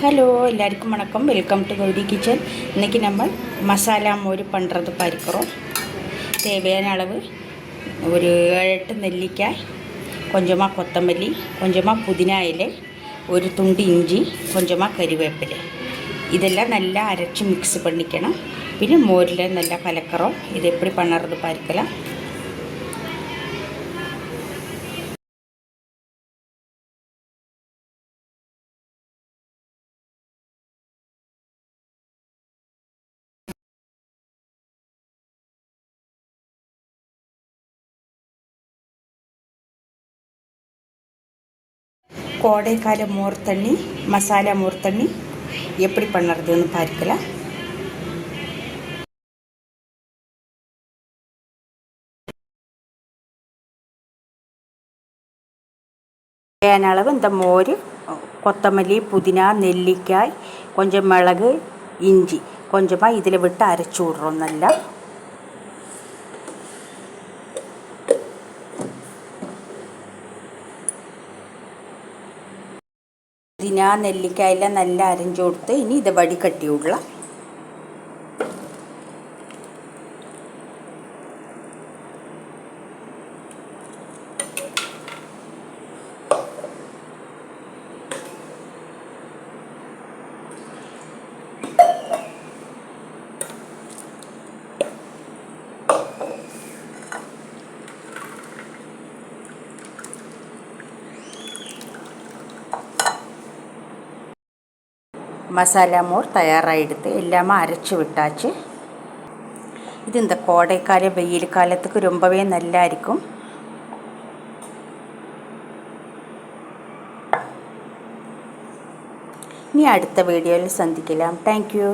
Hello எல்லாருக்கும் வணக்கம். Welcome to Gowri kitchen. இன்றைக்கி நம்ம மசாலா மோர் பண்ணுறது பார்க்குறோம். தேவையான அளவு ஒரு 7-8 நெல்லிக்காய், கொஞ்சமாக கொத்தமல்லி, கொஞ்சமாக புதினா இலை, ஒரு துண்டு இஞ்சி, கொஞ்சமாக கறிவேப்பிலை, இதெல்லாம் நல்லா அரைச்சி மிக்ஸ் பண்ணிக்கணும். പിന്നെ மோரில் நல்லா கலக்கிறோம். இது எப்படி பண்ணுறது பார்க்கலாம். கோடைக்கால மோர் தண்ணி, மசாலா மோர் தண்ணி எப்படி பண்ணுறதுன்னு பார்க்கலாம். தேவையான அளவு இந்த மோர், கொத்தமல்லி, புதினா, நெல்லிக்காய், கொஞ்சம் மிளகு, இஞ்சி கொஞ்சமாக இதில் விட்டு அரைச்சி விட்றோம். நல்லா புதிന നെല്ലിക്കായെല്ലാം നല്ല അരഞ്ഞു കൊടുത്ത് ഇനി ഇത് വടികട്ടി വിടலாம். மசாலா மோர் தயாராகிடுது. எல்லாமே அரைச்சி விட்டாச்சு. இது இந்த கோடைக்கால வெயில் காலத்துக்கு ரொம்பவே நல்லா இருக்கும். இனி அடுத்த வீடியோவில் சந்திக்கலாம். தேங்க்யூ.